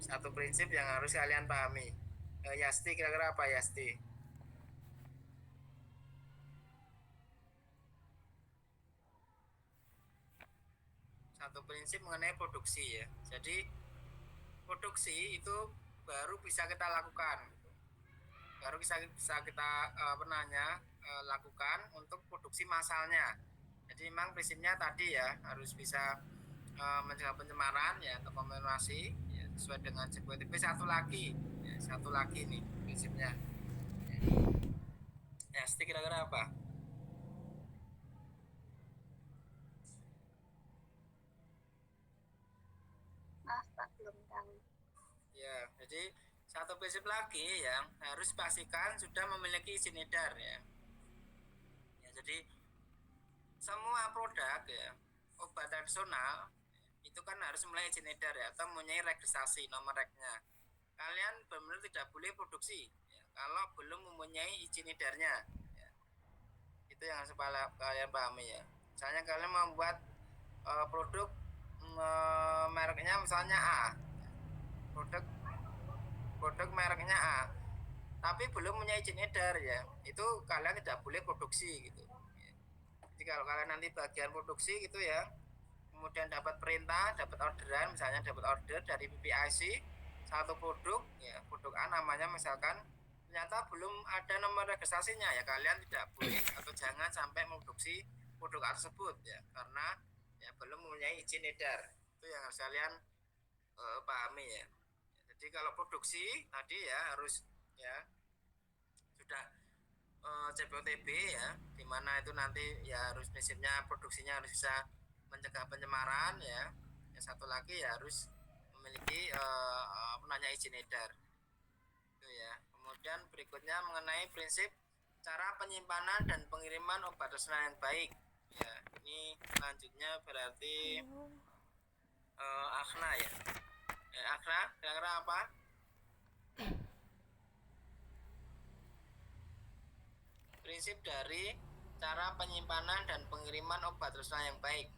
Satu prinsip yang harus kalian pahami. Yasti, kira-kira apa Yasti? Satu prinsip mengenai produksi ya. Jadi produksi itu baru bisa kita lakukan, baru bisa kita lakukan untuk produksi massalnya. Jadi memang prinsipnya tadi ya harus bisa mencegah pencemaran ya atau kontaminasi ya, sesuai dengan CPOTP. Satu lagi nih prinsipnya ya, kira-kira apa? Maaf Pak, belum tahu. Ya, jadi satu prinsip lagi yang harus pastikan sudah memiliki izin edar ya. Ya, jadi semua produk ya obat tradisional itu kan harus memiliki izin edar ya atau mempunyai registrasi nomor reknya. Kalian benar-benar tidak boleh produksi ya, kalau belum mempunyai izin edarnya ya. Itu yang harus kalian pahami ya. Misalnya kalian membuat produk mereknya misalnya A, produk mereknya A, tapi belum punya izin edar ya, itu kalian tidak boleh produksi gitu. Jadi kalau kalian nanti bagian produksi gitu ya, kemudian dapat perintah, dapat orderan, misalnya dapat order dari PPIC satu produk ya, produk A namanya misalkan, ternyata belum ada nomor registrasinya ya, kalian tidak boleh atau jangan sampai memproduksi produk A tersebut ya, karena ya belum mempunyai izin edar. Itu yang harus kalian pahami ya. Jadi kalau produksi tadi ya harus ya sudah CPOTB ya, dimana itu nanti ya harus prinsipnya produksinya harus bisa mencegah pencemaran ya. Yang satu lagi ya harus memiliki izin edar itu ya. Kemudian berikutnya mengenai prinsip cara penyimpanan dan pengiriman obat tradisional yang baik ya. Ini selanjutnya berarti Akhna ya. Akhna kira-kira apa? Prinsip dari cara penyimpanan dan pengiriman obat tradisional yang baik,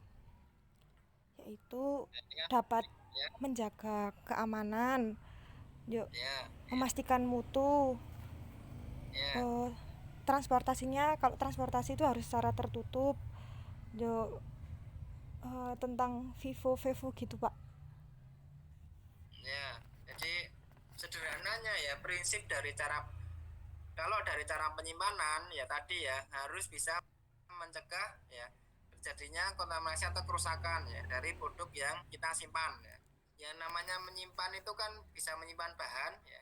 yaitu dapat menjaga keamanan, memastikan mutu, transportasinya, kalau transportasi itu harus secara tertutup, tentang Vivo gitu Pak. Ya, jadi sederhananya ya prinsip dari cara penyimpanan ya tadi ya harus bisa mencegah ya terjadinya kontaminasi atau kerusakan ya dari produk yang kita simpan ya. Yang namanya menyimpan itu kan bisa menyimpan bahan ya,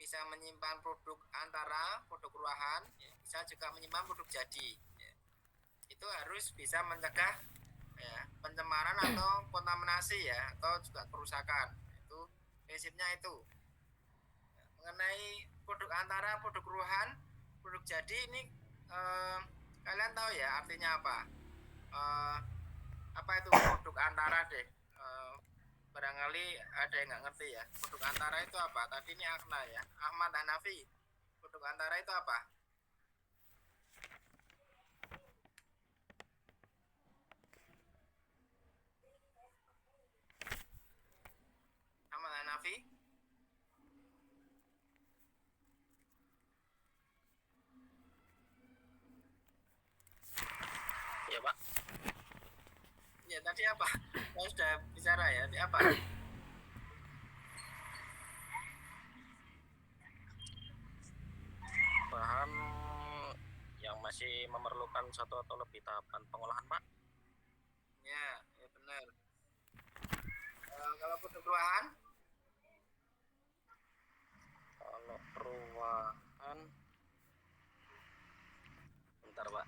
bisa menyimpan produk antara, produk ruahan ya, bisa juga menyimpan produk jadi ya. Itu harus bisa mencegah ya pencemaran atau kontaminasi ya atau juga kerusakan. Itu prinsipnya itu. Mengenai produk antara, produk ruahan, produk jadi ini kalian tahu ya artinya apa? Apa itu produk antara deh? Barangkali ada yang nggak ngerti ya. Produk antara itu apa? Tadi ini Akhna ya, Ahmad Hanafi. Produk antara itu apa? Ahmad Hanafi. Ya Pak. Ya tadi apa? Saya sudah bicara ya. Tadi apa? Bahan yang masih memerlukan satu atau lebih tahapan pengolahan Pak. Ya benar. Kalau produk ruahan? Kalau ruahan, bentar Pak.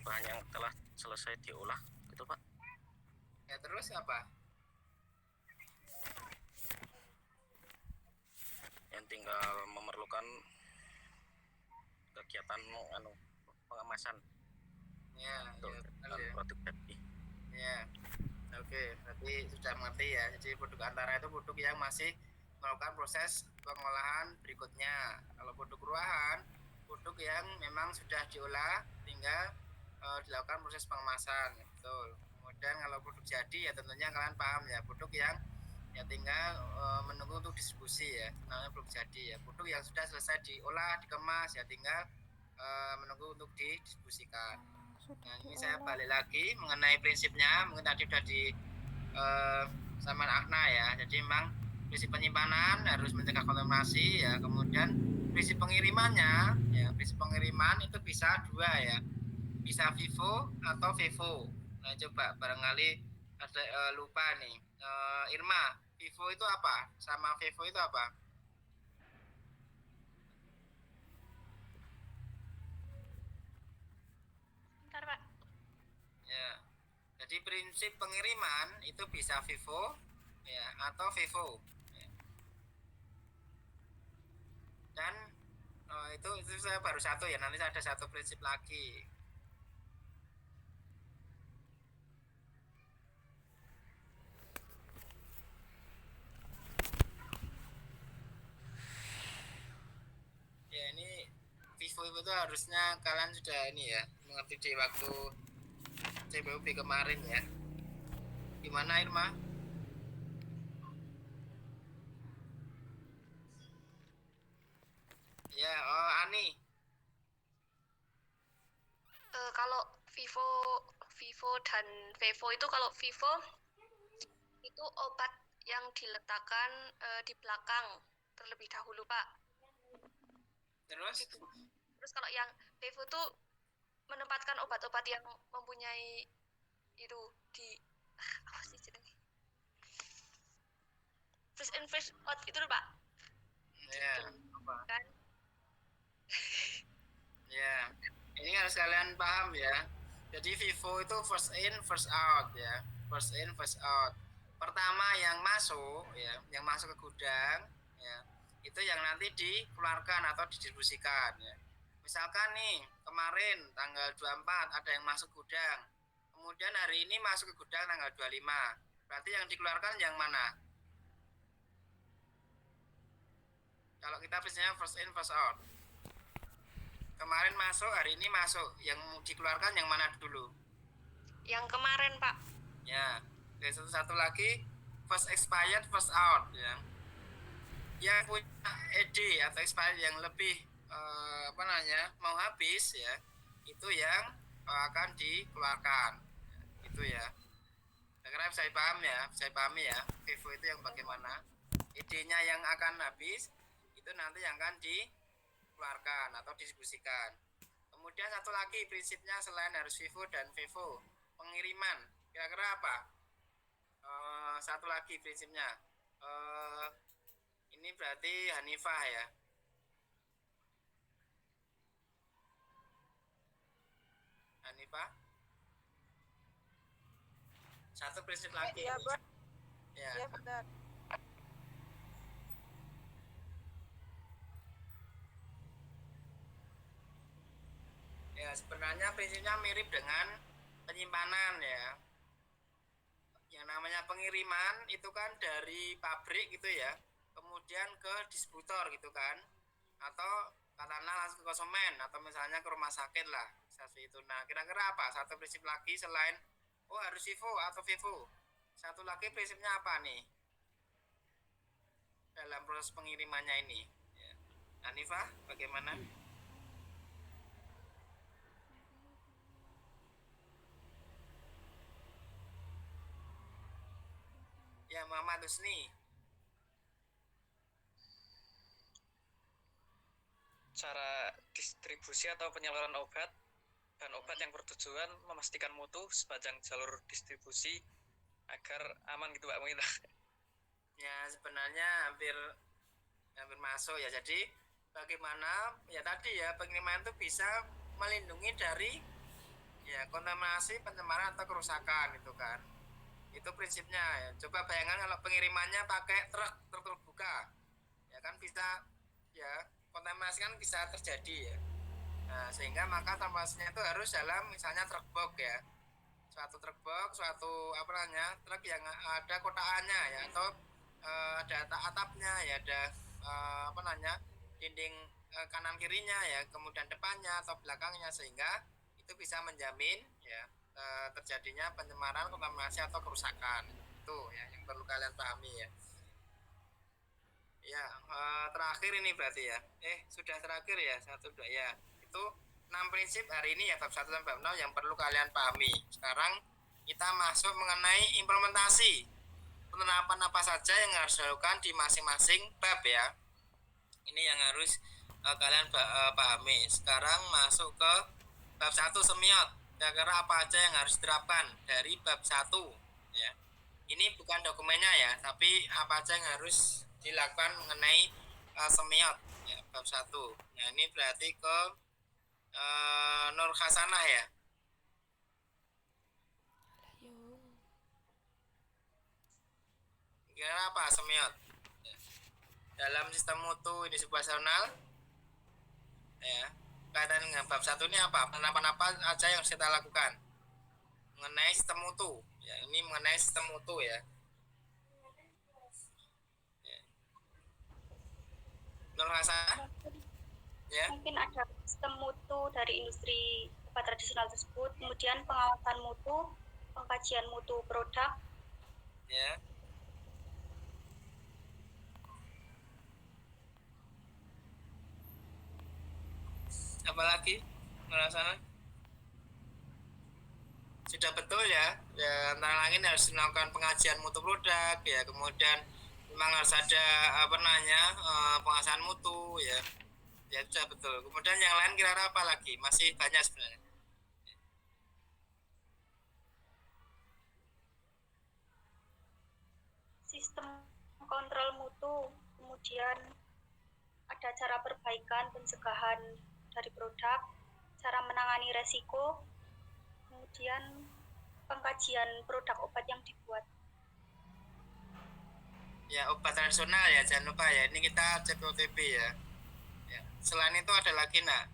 Bahan yang telah selesai diolah gitu Pak. Ya terus apa? Yang tinggal memerlukan kegiatan pengemasan Ya, untuk ya. produk jadi. Ya, oke, berarti sudah mengerti ya. Jadi produk antara itu produk yang masih melakukan proses pengolahan berikutnya. Kalau produk ruahan, produk yang memang sudah diolah, tinggal dilakukan proses pengemasan. Betul. Kemudian kalau produk jadi ya tentunya kalian paham ya, produk yang ya tinggal menunggu untuk distribusi ya, namanya produk jadi ya. Produk yang sudah selesai diolah, dikemas ya tinggal menunggu untuk didistribusikan. Sudah Nah, ini saya diolah. balik lagi mengenai prinsipnya, mungkin tadi sudah di sama Akna ya. Jadi memang prinsip penyimpanan harus mencegah kontaminasi ya. Kemudian prinsip pengirimannya ya, prinsip pengiriman itu bisa dua ya, bisa FIFO atau FIFO. Nah coba barangkali ada lupa nih, Irma, FIFO itu apa sama FIFO itu apa? Bentar, Pak. Ya, jadi prinsip pengiriman itu bisa FIFO ya atau FIFO ya. Dan itu saya baru satu ya, nanti ada satu prinsip lagi. Ya ini FIFO itu harusnya kalian sudah ini ya mengerti di waktu CPUB kemarin ya. Gimana Irma? Ya, oh Ani. Kalau Vivo dan Vevo itu, kalau Vivo itu obat yang diletakkan di belakang terlebih dahulu, Pak. Terus? Terus kalau yang Vevo itu menempatkan obat-obat yang mempunyai itu di apa sih jenenge? First in first out itu loh, Pak. Ya, apa? Kan? Ya, ini harus kalian paham ya. Jadi Vivo itu first in first out ya, first in first out. Pertama yang masuk ya, yang masuk ke gudang ya, itu yang nanti dikeluarkan atau didistribusikan ya. Misalkan nih kemarin tanggal 24 ada yang masuk gudang, kemudian hari ini masuk ke gudang tanggal 25, berarti yang dikeluarkan yang mana? Kalau kita biasanya first in first out, kemarin masuk, hari ini masuk, yang dikeluarkan yang mana dulu? Yang kemarin, Pak. Ya, dan satu lagi first expired first out ya. Yang punya ED atau expired yang lebih mau habis ya, itu yang akan dikeluarkan. Itu ya. Karena saya paham ya, saya pahami ya. Vivo itu yang bagaimana? ED-nya yang akan habis itu nanti yang akan dikeluarkan atau didistribusikan. Kemudian satu lagi prinsipnya selain harus Vivo dan Vevo, pengiriman. Kira-kira apa? Satu lagi prinsipnya. Ini berarti Hanifah ya. Hanifah. Satu prinsip lagi. Iya, Pak. Ya. Iya, benar. Ya, sebenarnya prinsipnya mirip dengan penyimpanan ya. Yang namanya pengiriman itu kan dari pabrik gitu ya, kemudian ke distributor gitu kan, atau katakanlah langsung ke konsumen, atau misalnya ke rumah sakit lah, seperti itu. Nah, kira-kira apa? Satu prinsip lagi selain harus Vivo atau Vivo. Satu lagi prinsipnya apa nih? Dalam proses pengirimannya ini. Ya. Hanifah, bagaimana? Ya, Muhammad Husni. Cara distribusi atau penyaluran obat dan obat yang bertujuan memastikan mutu sepanjang jalur distribusi agar aman gitu Pak mungkin. Ya, sebenarnya hampir masuk ya. Jadi bagaimana ya tadi ya, pengiriman itu bisa melindungi dari ya kontaminasi, pencemaran atau kerusakan itu kan. Itu prinsipnya ya. Coba bayangkan kalau pengirimannya pakai truk terbuka, ya kan bisa ya, kontaminasi kan bisa terjadi ya. Nah, sehingga maka kontaminasinya itu harus dalam misalnya truk box ya, suatu truk box, suatu truk yang ada kotaannya ya, atau ada atapnya ya, ada dinding kanan kirinya ya, kemudian depannya atau belakangnya, sehingga itu bisa menjamin ya terjadinya pencemaran, kontaminasi atau kerusakan. Itu ya yang perlu kalian pahami ya. Ya, terakhir ini berarti ya. Sudah terakhir ya, 1 2 ya. Itu 6 prinsip hari ini ya bab 1 sampai bab 6 yang perlu kalian pahami. Sekarang kita masuk mengenai implementasi. Penerapan apa saja yang harus dilakukan di masing-masing bab ya. Ini yang harus kalian pahami. Sekarang masuk ke bab 1 semiot. Kira-kira apa aja yang harus diterapkan dari bab 1 ya. Ini bukan dokumennya ya, tapi apa aja yang harus dilakukan mengenai semiot ya, bab 1. Nah, ini berarti ke Nur Hasanah ya. Kira apa semiot? Dalam sistem mutu ini situasional ya. Kaitan dengan bab 1 ini apa? Penerapan apa aja yang harus kita lakukan mengenai sistem mutu? Ya, ini mengenai sistem mutu ya. Nur Hasanah ya. Mungkin ada sistem mutu dari industri obat tradisional tersebut, kemudian pengawasan mutu, pengkajian mutu produk ya. Apalagi Nur sudah betul ya, antara lain harus melakukan pengajian mutu produk ya, kemudian memang harus ada pengawasan mutu ya. Ya sudah betul. Kemudian yang lain kira-kira apa lagi? Masih banyak sebenarnya. sistem kontrol mutu, kemudian ada cara perbaikan pencegahan dari produk, cara menangani resiko, kemudian pengkajian produk obat yang dibuat. Ya, obat tradisional ya, jangan lupa ya. Ini kita CPOTB ya. Ya. Selain itu ada lagi nak,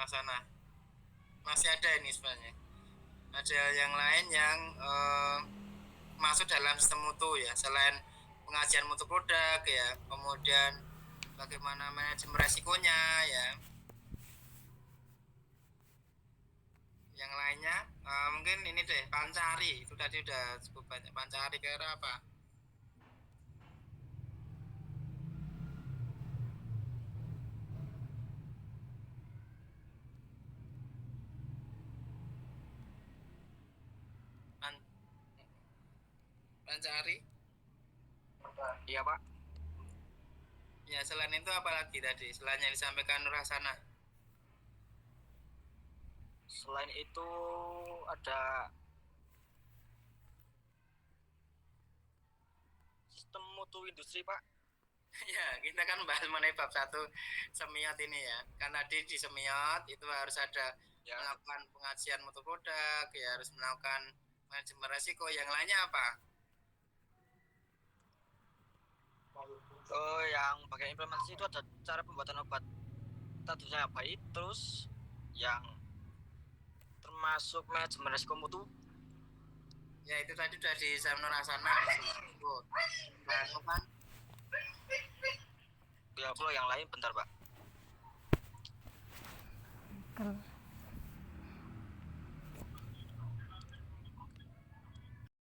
sana masih ada ini sebenarnya. Ada yang lain yang masuk dalam sistem mutu ya, selain pengajian mutu produk ya, kemudian bagaimana manajemen resikonya ya. Yang lainnya mungkin ini deh, pancari itu tadi udah cukup banyak. Pancari kira apa? Pancari? Iya Pak. Ya selain itu apa lagi tadi? Selain yang disampaikan Nur Hasanah. Selain itu ada sistem mutu industri Pak. Ya, kita kan bahas mengenai bab 1 semiot ini ya. Kan tadi di semiot itu harus ada Ya. melakukan pengajian mutu produk, ya harus melakukan manajemen resiko. Yang lainnya apa? Oh, yang bagian implementasi itu ada cara pembuatan obat tentunya baik, terus yang termasuk manajemen risiko mutu. Ya itu tadi sudah di Nur Hasanah. Nah, kan Ya, kalau yang lain bentar Pak.